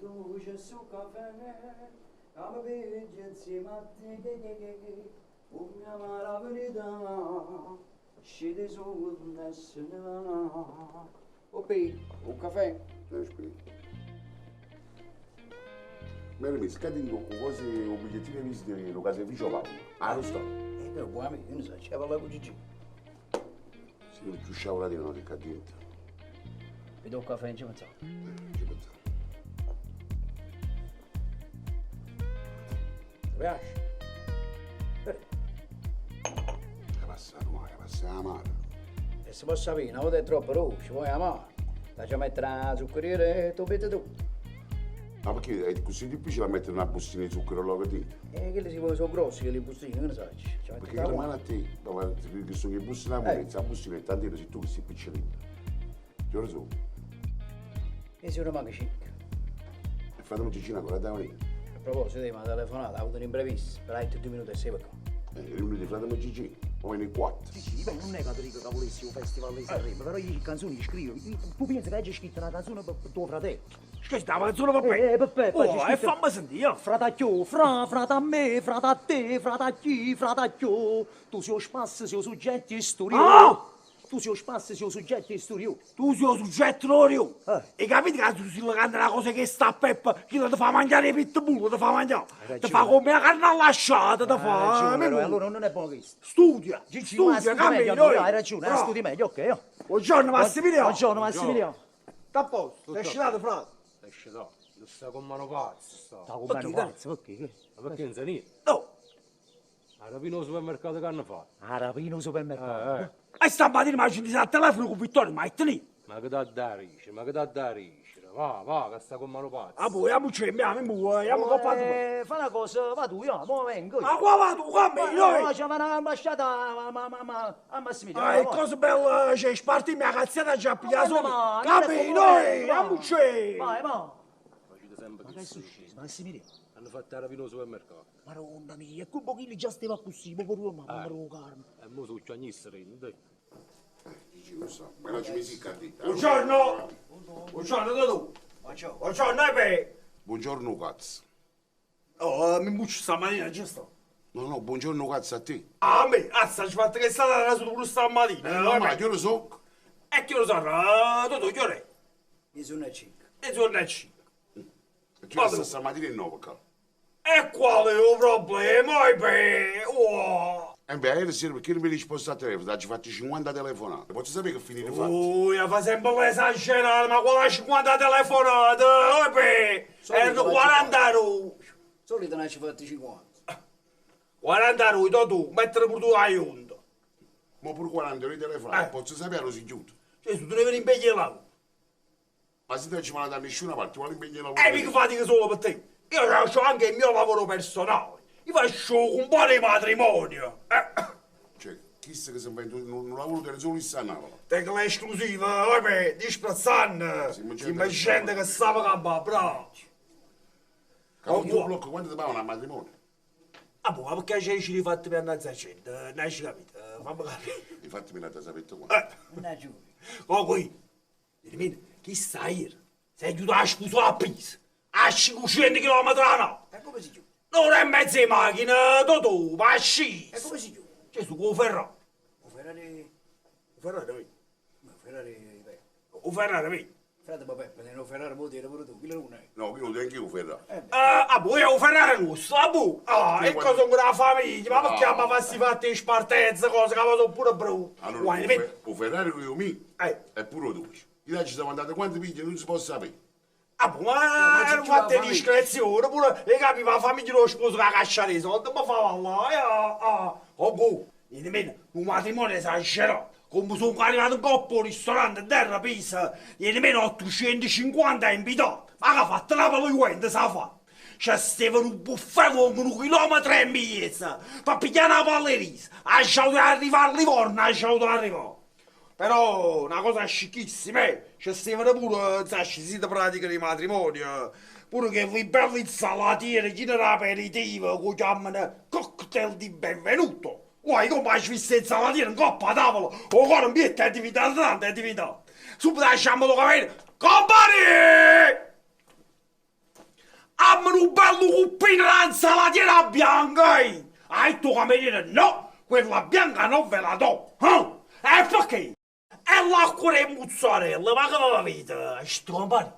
dolce su caffè, come vedi insieme a te, oh mia amara verità, scende sul nessuno. Oh, un caffè? Aspetta. Mary mi scadi con cose, un bigliettino di visita in caseificio Paolo. Ah, lo sto. Che buon amico, io non so, c'è parlato con Gigi. Se non ci usciamo la di non ricca dentro. Mi do un caffè in cima. Ci pensiamo. Ti piace? Passa la mano. E si può sapere, una volta è troppo rosso, vuoi amare? Lascia mettere la zuccheriera e tu metti tu. Ma perché è così difficile mettere una bustina di zucchero là dentro? Quelli sono grossi, quelli bustini, che ne sai? Ci metti Perché la la mano. mano a te, che sono le buste nella moneta, la bustina è tantino se tu che sei piccolino. Che ora sono? E se non manca 5. E fratello Gigina ancora da venire. A proposito, mi ha telefonato, ha avuto un imprevisto, per altri 2 minuti e sei per qua. Riuniti fratello Gigi, o in 4. Sì, beh, non è che dico che volessi un festival di Sanremo, però io le canzoni che scrivo, tu pensi che hai scritto una canzone per tuo fratello? Scusi, la canzone va bene. Peppe, Oh, e fammi sentire. Fratacchio, frata a me, frata a te, frata a chi, fratacchio. Tu sei spazio, sei soggetti e storia. Ah! Tu sei spazio, sei soggetti e storia. Tu sei un soggetto Lorio. E capite che tu sei canta una cosa che sta a Peppa, che ti fa mangiare i pitbull, ti fa mangiare. Ti fa come la carne allasciata, ti fa. Allora non è buono questo. Studia, Gigi, ma studia, studi meglio, cammino. hai ragione, studi meglio, ok? Buongiorno Massimiliano. Buongiorno Massimiliano. Sta a posto, sei scitato frate. Esce da, lo sta con mano pazzo, sta. Sta con mano pazzo, perché? Ma perché non sa niente? No, A rapino al supermercato che hanno fatto? A rapino supermercato. e stamattina mi ha sentito al telefono con Vittorio, ma è tenuto. Ma che da rice, ma che da rice? Va, che sta con mano pazzo. Ah, poi, andiamo c'è, andiamo coppato. Fa una cosa, va tu, io, mo vengo. Ma qua va tu, cammino, noi. C'è una ambasciata a Massimiliano. Ah, e cosa bella, c'è sparti mia cazzata già pigliato. Ma Cammino, noi, andiamo c'è. Vai, va. Facete sempre Ma che è successo? Massimiliano. Hanno fatto a rapino al supermercato. Madonna mia, quel pochino già stava così, proprio ma proprio carne. E mo su c'è ogni sereno, dai. Gigi lo sa, ma non ci mi si candida. Buongiorno. Buongiorno, tu. Buongiorno, Buongiorno cazzo. Oh, mi buccio stamattina, giusto? No, buongiorno cazzo a te. Ah, a me, azza, ci fatto che è stata la sua pure stamattina. No, ma io lo so. E che lo so, tu, che ore è? Mi sono a 5. E sono le 5. E tu sta stamattina in 9, cazzo. E qual è il problema, Oh. E beh, ieri sera perché non mi risposto a telefono? Ci fatti 50 telefonate. Posso sapere che finire fatti? Io fa sempre l'esagerato, ma quella 50 telefonate, erano 40 euro. Solito ne ci fatti 50. 40 euro, tu, mettere pure tu a Hyundai. Ma pure 40 euro di telefonate, posso sapere lo si chiude. Cioè, tu devi impegnare Ma se non ci vanno da nessuna parte, vuole impegnare E mica fatica solo per te. Io ho anche il mio lavoro personale. Io faccio un po' di matrimonio. Cioè, chissà che si inventa un lavoro del solo in sanava. Tengo l'esclusiva, di Sprazzan. Si mi gente che stava a bravo. Cavolo, tu blocco quanto ti pagano a matrimonio? Ah, boh, ma perché ci li fatti per andare a gente? Non hai capito? Fammi capire. Infatti me l'ha sapete qua. Non è giù. Oh, qui. Chi stai? Sei aiutato a sposare a Pisa. A 500 km all'ora. E come si chiude? Non è mezzo di macchina, tu, va a sci. E come si chiude? C'è su con il Ferrari. O Ferrari... Il Ferrari, vedi? No, Ferrari... beh. Il Ferrari, vedi? Frate Peppe, se non Ferrari può dire pure tu, chi lo è? No, io non tengo io Ferrari. Boh, è un Ferrari rosso, boh. E cosa con la famiglia? Ma perché mi fatti fatti in spartezza, cose che sono pure brutte? Allora, il Ferrari con io mi è pure tu. Io ci siamo andati quante piglie non si può sapere. Boh, ma hanno fatto discrezione, pure e capiva la famiglia dello sposo che ha cacciato i soldi, ma fa là, oh, boh, nemmeno un matrimonio esagerato. Come sono arrivato in coppa al ristorante terra Pisa, nemmeno 850 invitati, ma che ha fatto la paluente, sa fa? C'è Stefano un buffet con 1 chilometro e mezzo, per pigliare la pallerisa, ha lasciato arrivare a Livorno, ha lasciato arrivare. Però una cosa scicchissima, c'è Stefano pure, sai, si pratica di matrimonio, pure che vi belli insalatiere, chi ne aperitivo, che chiamano cocktail di benvenuto. Guai, come hai visto insalatiere in coppa a tavola, o con un bietto è diventato tanto, è diventato. Subito lasciamo lo capire, compari! quando cuppino l'insalatina bianca, hai tu cameriere no, quella bianca non ve la do, E perché? E l'acqua e mozzarella, ma che avete? Sto compagni,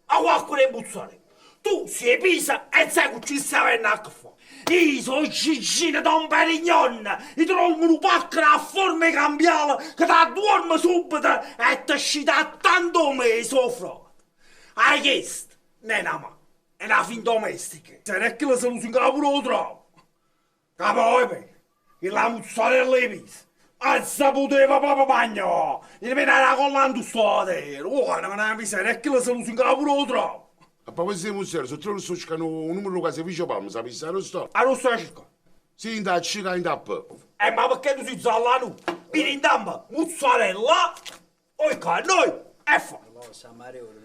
a l'acqua e mozzarella. Tu sei pisa e sai che ci stai a fare. Io sono Gigino Don Perignon, e trovo un pacco a forma cambiale che ti dorme subito e ti scita tanto me sopra. Hai chiesto? Nenama, è una fin domestica. Se non è che la soluzione che lavoro trovo. Capo, e la mozzarella è pisa. Alza poteva proprio bagno, e mi era collando sto terra. Oh, non è miseria, è che la soluzione che lavoro trovo. A proprio di museo, se tu non sto cercando un numero quasi vicino a me, sapessi, non sto. A non sto cercando. Sì, in da cica in tappa. Ma perché tu sei zallano? Vieni in damma, mozzarella, oi noi, e fa. Allora, Samarione,